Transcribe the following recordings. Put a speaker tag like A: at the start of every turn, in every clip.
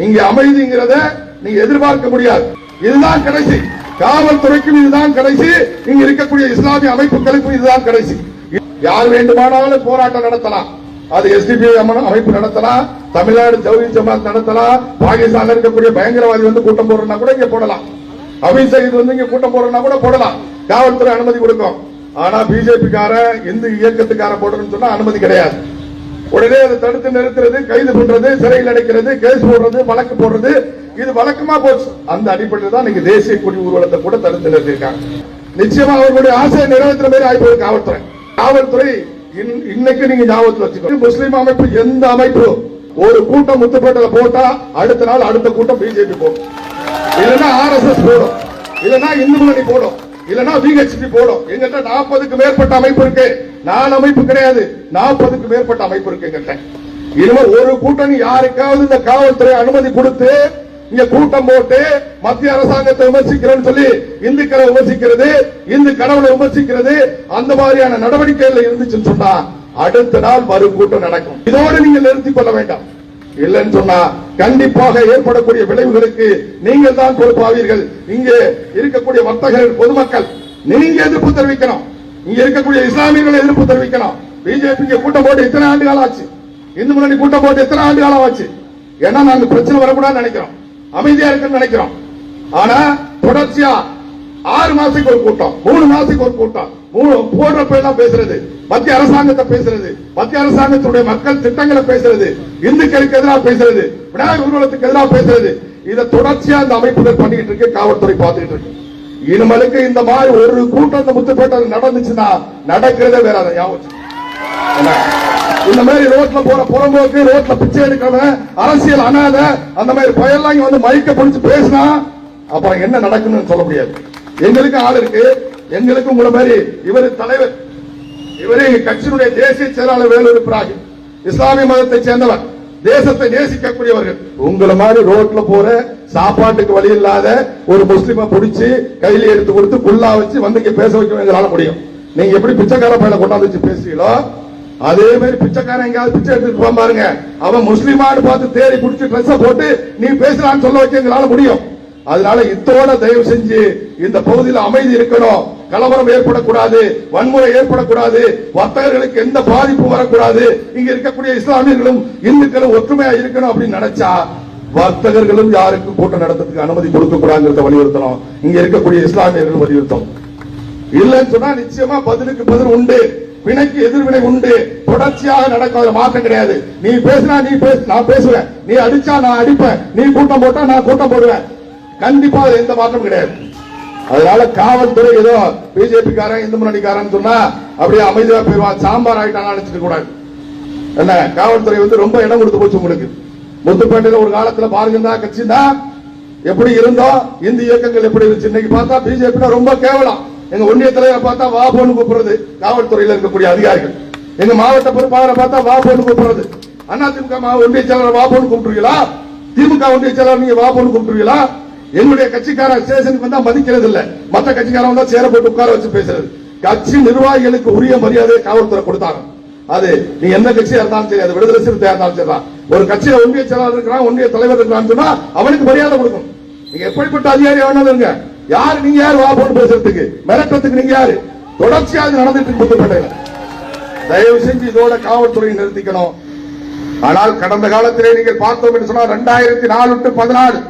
A: இங்க அமைதிங்கிறத நீங்க எதிர்பார்க்க முடியாது. இதுதான் கடைசி. காவல்துறைக்கும் இதுதான் கடைசி. இங்க இருக்கக்கூடிய இஸ்லாமிய அமைப்புகளுக்கும் இதுதான் கடைசி. யார் வேண்டுமானாலும் போராட்டம் நடத்தலாம். அது எஸ்டிபி அமைப்பு நடத்தலாம், தமிழ்நாடு ஜவுளி ஜமாத் நடத்தலாம், பாகிஸ்தான்ல இருக்கக்கூடிய பயங்கரவாதி வந்து கூட்டம் போடுறா கூட இங்க போடலாம், அபின் சயீத் வந்து இங்க கூட்டம் போடுறா கூட போடலாம். காவல்துறை அனுமதி கொடுக்கும். ஆனா பிஜேபி கார இந்து இயக்கத்துக்கார போடணும்னு சொன்னா அனுமதி கிடையாது. உடனே அதை தடுத்து நிறுத்துறது, கைது பண்றது, சிறையில் அடைக்கிறது, கேஸ் போடுறது, வழக்கு போடுறது, இது வழக்கமா போச்சு. அந்த அடிப்படையில் தான் இன்னைக்கு தேசிய கொடி ஊர்வலத்தை கூட தடுத்து நிறுத்திருக்காங்க. நிச்சயமா அவர்களுடைய ஆசையை நிறைவேற்ற மாதிரி ஆயிப்போது காவல்துறை. காவல்துறை இன்னைக்கு நீங்க ஞாபகத்தில் வச்சுக்கணும், முஸ்லீம் அமைப்பு எந்த அமைப்பு ஒரு கூட்டம் முத்துப்பேட்டையில போட்டா அடுத்த நாள் அடுத்த கூட்டம் பிஜேபி போடும், இல்லைன்னா RSS போடும், இல்லைன்னா இந்து முன்னணி போடும், இல்லைன்னா VHP போடும். எங்கிட்ட 40க்கு மேற்பட்ட அமைப்பு இருக்கு. 4 அமைப்பு கிடையாது, 40க்கு மேற்பட்ட அமைப்பு இருக்கு எங்கிட்ட. இனிமே ஒரு கூட்டணி யாருக்காவது இந்த காவல்துறை அனுமதி கொடுத்து இங்க கூட்டம் போட்டு மத்திய அரசாங்கத்தை விமர்சிக்கிறேன்னு சொல்லி இந்துக்களை விமர்சிக்கிறது, இந்து கடவுளை விமர்சிக்கிறது, அந்த மாதிரியான நடவடிக்கைகள் இருந்துச்சுன்னு சொன்னா அடுத்த நாள் மறு கூட்டம் நடக்கும். இதோடு நீங்கள் நிறுத்திக் கொள்ள வேண்டாம். இல்லைன்னு சொன்னா கண்டிப்பாக ஏற்படக்கூடிய விளைவுகளுக்கு நீங்கள் தான் பொறுப்பாவீர்கள். இங்கே இருக்கக்கூடிய வர்த்தகர்கள், பொதுமக்கள் நீங்க எதிர்ப்பு தெரிவிக்கணும். இங்க இருக்கக்கூடிய இஸ்லாமியர்கள் எதிர்ப்பு தெரிவிக்கணும். பிஜேபி கூட்டம் போட்டு எத்தனை ஆண்டு காலம் ஆச்சு? இந்து முன்னணி கூட்டம் போட்டு எத்தனை ஆண்டு காலம் ஆச்சு? ஏன்னா நாங்க பிரச்சனை வரக்கூடாதுன்னு நினைக்கிறோம், அமைதியா இருக்குன்னு நினைக்கிறோம். ஆனா தொடர்ச்சியா 6 மாசத்துக்கு ஒரு கூட்டம், 3 மாசத்துக்கு ஒரு கூட்டம் போடுறப்ப எல்லாம் பேசுறது, மத்திய அரசாங்கத்தை பேசுறது, மத்திய அரசாங்கத்துடைய மக்கள் திட்டங்களை பேசுறது, இந்துக்களுக்கு எதிராக பேசுறது, விநாயகர் ஊர்வலத்துக்கு எதிராக பேசுறது, இதை தொடர்ச்சியா இந்த அமைப்புகள் பண்ணிட்டு இருக்கு, காவல்துறை பார்த்துட்டு இருக்கு. இனிமேலுக்கு இந்த மாதிரி ஒரு கூட்டம் இந்த முத்துப்பேட்டையில் நடந்துச்சுன்னா நடக்கிறதே வேற. இந்த மாதிரி ரோட்ல போற புறம்போக்கு, ரோட்ல பிச்சை எடுக்கிறவன், அரசியல் அனாத, அந்த மாதிரி பயெல்லாம் வந்து மைக்க பிடிச்சு பேசினா அப்புறம் என்ன நடக்குன்னு சொல்ல முடியாது. எங்களுக்கு ஆள் இருக்கு, எங்களுக்கு உங்களை மாதிரி இவர் தலைவர், இவரே கட்சியினுடைய தேசிய செயலாளர் வேலூர் இப்ராஹிம், இஸ்லாமிய மதத்தை சேர்ந்தவர், தேசத்தை நேசிக்கக்கூடியவர்கள். உங்களை மாதிரி ரோட்ல போற சாப்பாட்டுக்கு வழி இல்லாத ஒரு முஸ்லிமை பிடிச்சி கையில எடுத்து கொடுத்து குல்லா வச்சு வந்து இங்க பேச வைக்க எங்களால முடியும். நீங்க எப்படி பிச்சைக்கார பையில கொண்டாந்து வச்சு பேசுறீங்களோ அதே மாதிரி பிச்சைக்காரன் எங்கேயாவது பிச்சை எடுத்துட்டு போக பாருங்க, அவன் முஸ்லிமான்னு பார்த்து தேடி பிடிச்சி ட்ரெஸ் போட்டு நீ பேசுறான்னு சொல்ல வைக்க எங்களால முடியும். அதனால இத்தோட தயவு செஞ்சு இந்த பகுதியில் அமைதி இருக்கணும், கலவரம் ஏற்படக்கூடாது, வன்முறை ஏற்படக்கூடாது, வர்த்தகர்களுக்கு எந்த பாதிப்பு வரக்கூடாது, இங்க இருக்கக்கூடிய இஸ்லாமியர்களும் இந்துக்களும் ஒற்றுமையா இருக்கணும் அப்படின்னு நினைச்சா வர்த்தகர்களும் யாருக்கும் கூட்டம் நடத்துறதுக்கு அனுமதி கொடுக்க கூடாதுங்கிறத வலியுறுத்தணும். இங்க இருக்கக்கூடிய இஸ்லாமியர்கள் வலியுறுத்தணும். இல்லைன்னு சொன்னா நிச்சயமா பதிலுக்கு பதில் உண்டு, வினைக்கு எதிர்வினை உண்டு, தொடர்ச்சியாக நடக்காத மாற்றம் கிடையாது. நீ பேசினா நீ பேசு, நான் பேசுவேன், நீ அடிச்சா நான் அடிப்பேன், நீ கூட்டம் போட்டா நான் கூட்டம் போடுவேன். கண்டிப்பா எந்த மாற்றம் கிடையாது. அதனால காவல்துறை ஏதோ பிஜேபி காரன் இந்து முன்னணிக்காரன் சொன்னா அப்படியே அமைதியா போய்வான், சாம்பார் ஆயிட்டான் நினைச்சிட்டு கூடாது. என்ன காவல்துறை வந்து ரொம்ப இடம் கொடுத்து போச்சு உங்களுக்கு. முத்துப்பேட்டையில ஒரு காலத்துல பாருங்க கட்சி தான் எப்படி இருந்தோம், இந்து இயக்கங்கள் எப்படி இருந்துச்சு. இன்னைக்கு பார்த்தா பிஜேபி ரொம்ப கேவலம். எங்க ஒன்றிய தலைவரை பார்த்தா வா போன்னு கூப்பிடுறது காவல்துறையில் இருக்கக்கூடிய அதிகாரிகள், எங்க மாவட்ட பொறுப்பாளரை பார்த்தா வா போன்னு கூப்பிடுறது. அதிமுக ஒன்றிய செயலாளர் வா போன்னு கூப்பிட்டுருவீங்களா? திமுக ஒன்றிய செயலாளர் நீங்க வா போன்னு கூப்பிட்டுருவீங்களா? எங்களுடைய கட்சிக்காரர் ஸ்டேஷனுக்கு வந்தா மதிக்கிறது இல்ல, மற்ற கட்சிக்காரன் வந்தா சேர போட்டு உட்கார வச்சு பேசுறது. கட்சி நிர்வாகிகளுக்கு உரிய மரியாதையை காவல்துறை கொடுத்தாங்க. அது நீ எந்த கட்சியா இருந்தாலும் சரி, அது விடுதலை சிறுத்தையா இருந்தாலும் சரி, ஒரு கட்சியில ஒன்றிய செயலாளர் இருக்கிறான், ஒன்றிய தலைவர் இருக்கிறான்னு சொன்னா அவனுக்கு மரியாதை கொடுக்கணும். நீங்க எப்படிப்பட்ட அதிகாரி வேணாலும் இருங்க, யாரு நீங்க யாரு வா போட்டு பேசுறதுக்கு, மிரட்டத்துக்கு நீங்க யாரு? தொடர்ச்சியாக நடந்துட்டு இருக்கு. தயவு செஞ்சு இதோட காவல்துறையை நிறுத்திக்கணும். ஆனால் கடந்த காலத்திலே நீங்கள் பார்த்தோம் என்று சொன்னால் 2004 to 14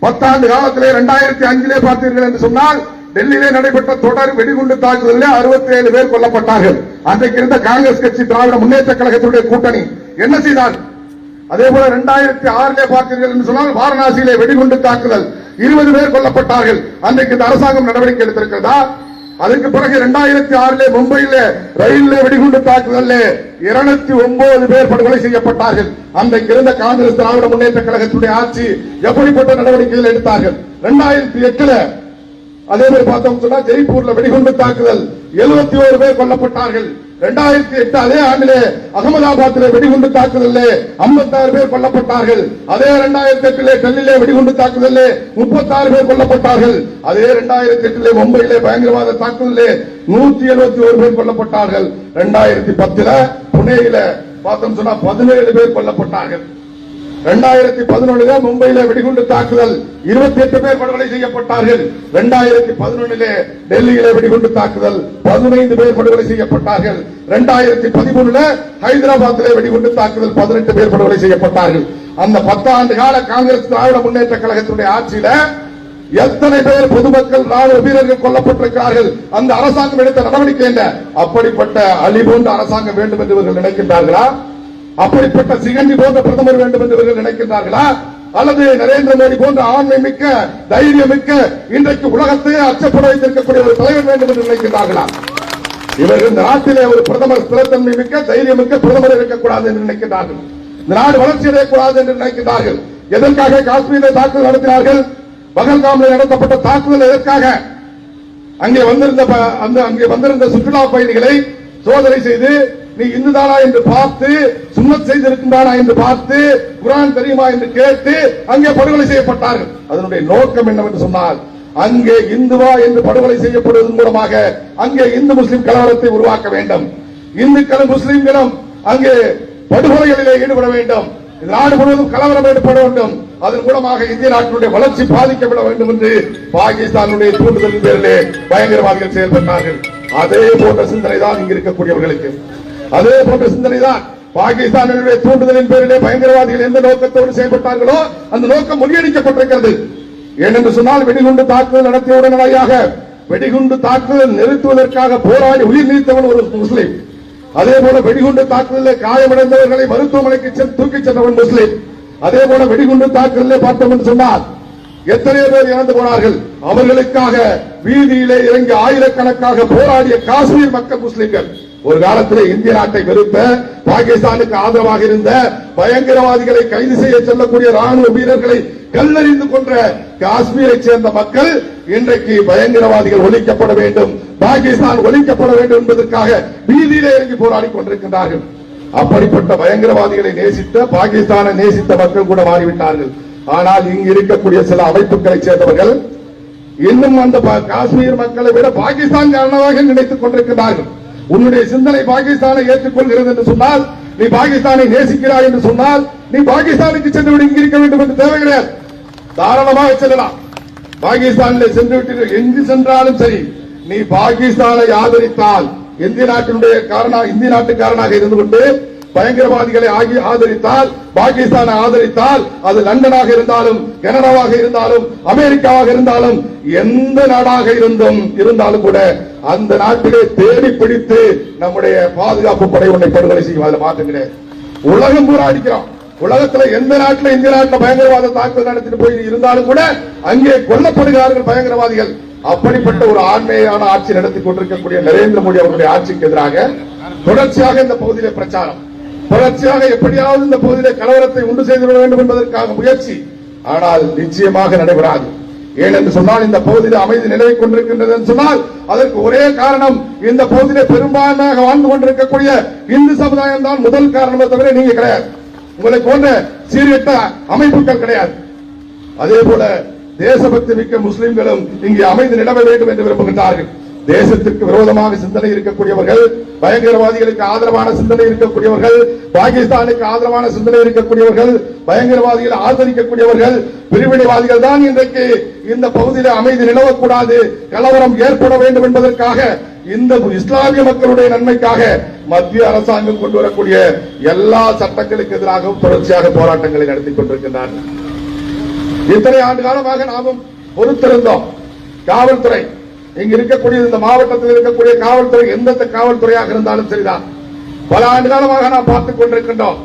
A: 10 காலத்திலே 2005 பார்த்தீர்கள் என்று சொன்னால் டெல்லியிலே நடைபெற்ற தொடர் வெடிகுண்டு தாக்குதலில் 67 பேர் கொல்லப்பட்டார்கள். அன்றைக்கு இருந்த காங்கிரஸ் கட்சி திராவிட முன்னேற்ற கழகத்துடைய கூட்டணி என்ன செய்தார்? அதே போல 2006 பார்த்தீர்கள் என்று சொன்னால் வாரணாசியிலே வெடிகுண்டு தாக்குதல் 20 பேர் கொல்லப்பட்டார்கள். அன்றைக்கு இந்த அரசாங்கம் நடவடிக்கை எடுத்திருக்கிறதா? அதுக்கு பிறகு 2006 மும்பையில் ரயிலில் வெடிகுண்டு தாக்குதல் 209 பேர் படுகொலை செய்யப்பட்டார்கள். அன்றைக்கு இருந்த காங்கிரஸ் திராவிட முன்னேற்ற கழகத்துடைய ஆட்சி எப்படிப்பட்ட நடவடிக்கைகள் எடுத்தார்கள்? 2008 அதே மாதிரி பார்த்தோம் சொன்னா ஜெய்ப்பூர்ல வெடிகுண்டு தாக்குதல் 71 பேர் கொல்லப்பட்டார்கள். 2008 அதே ஆண்டிலே அகமதாபாத்திலே வெடிகுண்டு தாக்குதல் 56 பேர் கொல்லப்பட்டார்கள். அதே 2008 டெல்லியிலே வெடிகுண்டு தாக்குதல் 36 பேர் கொல்லப்பட்டார்கள். அதே 2008 மும்பையிலே பயங்கரவாத தாக்குதல் 171 பேர் கொல்லப்பட்டார்கள். 2010 புனேயில பார்த்தோம் சொன்னா 17 பேர் கொல்லப்பட்டார்கள். 2011 மும்பையில வெடிகுண்டு தாக்குதல் 28 பேர் படுகொலை செய்யப்பட்டார்கள். 2011 டெல்லியில வெடிகுண்டு தாக்குதல் 15 பேர் படுகொலை செய்யப்பட்டார்கள். 2013 ஹைதராபாத்திலே வெடிகுண்டு தாக்குதல் 18 பேர் படுகொலை செய்யப்பட்டார்கள். அந்த 10 ஆண்டு கால காங்கிரஸ் திராவிட முன்னேற்ற கழகத்தினுடைய ஆட்சியில எத்தனை பேர் பொதுமக்கள் ராணுவ வீரர்கள் கொல்லப்பட்டிருக்கிறார்கள். அந்த அரசாங்கம் எடுத்த நடவடிக்கை என்ன? அப்படிப்பட்ட அலி போன்ற அரசாங்கம் வேண்டும் என்று இவர்கள் நினைக்கின்றார்களா? அப்படிப்பட்ட சிகண்டி போன்ற பிரதமர் வேண்டும் என்று இவர்கள் நினைக்கின்றார்களா? அல்லது நரேந்திர மோடி போன்ற ஆண்மை மிக்க தைரியம் மிக்க இன்றைக்கு உலகத்தையே அச்சப்பட வைத்திருக்கக்கூடிய ஒரு தலைவர் வேண்டும் என்று நினைக்கின்றார்களா? இவர்கள் இந்த நாட்டிலே ஒரு பிரதமர் ஸ்திரத்தன்மை மிக்க தைரியம் மிக்க பிரதமர் இருக்கக்கூடாது என்று நினைக்கின்றார்கள். இந்த நாடு வளர்ச்சி அடையக்கூடாது என்று நினைக்கின்றார்கள். எதற்காக காஷ்மீரில் தாக்குதல் நடத்தினார்கள்? பகல்காமில் நடத்தப்பட்ட தாக்குதல் எதற்காக? அங்கே வந்திருந்த சுற்றுலா பயணிகளை சோதனை செய்து நீ இந்துதானா என்று பார்த்து, சுன்னத் செய்திருக்கின்றானா என்று பார்த்து, குர்ஆன் தெரியுமா என்று கேட்டு அங்கே படுகொலை செய்யப்பட்டார்கள். அதனுடைய நோக்கம் என்னவென்று சொன்னால், அங்கே இந்துவா என்று படுகொலை செய்யப்படுவதன் மூலமாக அங்கே இந்து முஸ்லிம் கலவரத்தை உருவாக்க வேண்டும். இந்துக்களும் முஸ்லிம்களும் அங்கே படுகொலைகளிலே ஈடுபட வேண்டும். நாடு முழுவதும் கலவரம் ஏற்பட வேண்டும். அதன் மூலமாக இந்திய நாட்டினுடைய வளர்ச்சி பாதிக்கப்பட வேண்டும் என்று பாகிஸ்தானுடைய தூண்டுதலின் பேரிலே பயங்கரவாதிகள் செயல்பட்டார்கள். அதே போன்ற சிந்தனை தான் இங்கு இருக்கக்கூடியவர்களுக்கு. அதே போன்ற சிந்தனை தான் பாகிஸ்தானுடைய தூண்டுதலின் பேரிலே பயங்கரவாதிகள் எந்த நோக்கத்தோடு செயல்பட்டார்களோ அந்த நோக்கம் முறியடிக்கப்பட்டிருக்கிறது. ஏனென்று சொன்னால், வெடிகுண்டு தாக்குதல் நடத்திய உடனடியாக வெடிகுண்டு தாக்குதல் நிறுத்துவதற்காக போராடி உயிர் நீத்தவன் ஒரு முஸ்லிம். அதே போல வெடிகுண்டு தாக்குதலில் காயமடைந்தவர்களை மருத்துவமனைக்கு தூக்கிச் சென்றவன் முஸ்லிம். அதே போல வெடிகுண்டு தாக்குதலில் பார்த்தோம் என்று சொன்னால் எத்தனையோ பேர் இறந்து போனார்கள். அவர்களுக்காக வீதியிலே இறங்கி ஆயிரக்கணக்காக போராடிய காஷ்மீர் மக்கள் முஸ்லிம்கள். ஒரு காலத்திலே இந்திய நாட்டை வெறுத்த, பாகிஸ்தானுக்கு ஆதரவாக இருந்த, பயங்கரவாதிகளை கைது செய்ய செல்லக்கூடிய ராணுவ வீரர்களை கல்லறிந்து கொன்ற காஷ்மீரை சேர்ந்த மக்கள் இன்றைக்கு பயங்கரவாதிகள் ஒழிக்கப்பட வேண்டும், பாகிஸ்தான் ஒழிக்கப்பட வேண்டும் என்பதற்காக வீதியிலே இறங்கி போராடி கொண்டிருக்கின்றார்கள். அப்படிப்பட்ட பயங்கரவாதிகளை நேசித்த, பாகிஸ்தானை நேசித்த மக்கள் கூட மாறிவிட்டார்கள். ஆனால் இங்கு இருக்கக்கூடிய சில அமைப்புகளை சேர்ந்தவர்கள் இன்னும் அந்த காஷ்மீர் மக்களை விட பாகிஸ்தான் காரணமாக நினைத்துக் கொண்டிருக்கிறார்கள். உன்னுடைய சிந்தனை பாகிஸ்தானை ஏற்றுக்கொள்கிறது என்று சொன்னால், நீ பாகிஸ்தானை நேசிக்கிறாய் என்று சொன்னால், நீ பாகிஸ்தானுக்கு சென்றுவிட்டு இங்கு இருக்க வேண்டும் என்று தேவை கிடையாது. தாராளமாக செல்லலாம். பாகிஸ்தானில் சென்று விட்டு எங்கு சென்றாலும் சரி, நீ பாகிஸ்தானை ஆதரித்தால், இந்திய நாட்டுக்காரனாக இருந்து கொண்டு பயங்கரவாதிகளை ஆதரித்தால், பாகிஸ்தானை ஆதரித்தால், அது லண்டனாக இருந்தாலும், கனடாவாக இருந்தாலும், அமெரிக்காவாக இருந்தாலும், எந்த நாடாக இருந்தாலும் கூட அந்த நாட்டிலே தேடி பிடித்து நம்முடைய பாதுகாப்பு படை உன்னை படுகொலை செய்யும். அதில் மாற்றம் கிடையாது. உலகம் பூரா அடிக்கிறோம். உலகத்துல எந்த நாட்டில், இந்திய நாட்டில் பயங்கரவாத தாக்குதல் நடத்திட்டு போய் இருந்தாலும் கூட அங்கே கொல்லப்படுகிறார்கள் பயங்கரவாதிகள். அப்படிப்பட்ட ஒரு ஆண்மையான ஆட்சி நடத்தி கொண்டிருக்கக்கூடிய நரேந்திர மோடி அவருடைய ஆட்சிக்கு எதிராக தொடர்ச்சியாக இந்த பகுதியிலே பிரச்சாரம், தொடர்ச்சியாக எப்படியாவது இந்த பகுதியிலே கலவரத்தை உண்டு செய்துவிட வேண்டும் என்பதற்காக முயற்சி. ஆனால் நிச்சயமாக நடைபெறாது. ஏனென்று சொன்னால், இந்த பகுதியில் அமைதி நிலவிக் கொண்டிருக்கின்றது என்று சொன்னால் அதற்கு ஒரே காரணம், இந்த பகுதியிலே பெரும்பான்மையாக வாழ்ந்து கொண்டிருக்கக்கூடிய இந்து சமுதாயம் தான் முதல் காரணமே தவிர நீங்க கிடையாது. உங்களை போன்ற சீர்கெட்ட அமைப்புகள் கிடையாது. அதே போல தேசபக்தி மிக்க முஸ்லிம்களும் இங்கே அமைதி நிலவ வேண்டும் என்று விரும்புகின்றார்கள். தேசத்திற்கு விரோதமாக சிந்தனை இருக்கக்கூடியவர்கள், பயங்கரவாதிகளுக்கு ஆதரவான சிந்தனை இருக்கக்கூடியவர்கள், பாகிஸ்தானுக்கு ஆதரவான சிந்தனை இருக்கக்கூடியவர்கள், பயங்கரவாதிகளை ஆதரிக்கக்கூடியவர்கள், பிரிவினைவாதிகள் தான் இன்றைக்கு இந்த பகுதியில் அமைதி நிலவக்கூடாது, கலவரம் ஏற்பட வேண்டும் என்பதற்காக, இந்த இஸ்லாமிய மக்களுடைய நன்மைக்காக மத்திய அரசாங்கம் கொண்டு வரக்கூடிய எல்லா சட்டங்களுக்கு எதிராகவும் தொடர்ச்சியாக போராட்டங்களை நடத்தி கொண்டிருக்கின்றார்கள். இத்தனை ஆண்டு காலமாக நாமும் பொறுத்திருந்தோம். காவல்துறை, இங்க இருக்கக்கூடிய இந்த மாவட்டத்தில் இருக்கக்கூடிய காவல்துறை எந்த காவல்துறையாக இருந்தாலும் சரிதான், பல ஆண்டு காலமாக நாம் பார்த்துக் கொண்டிருக்கின்றோம்.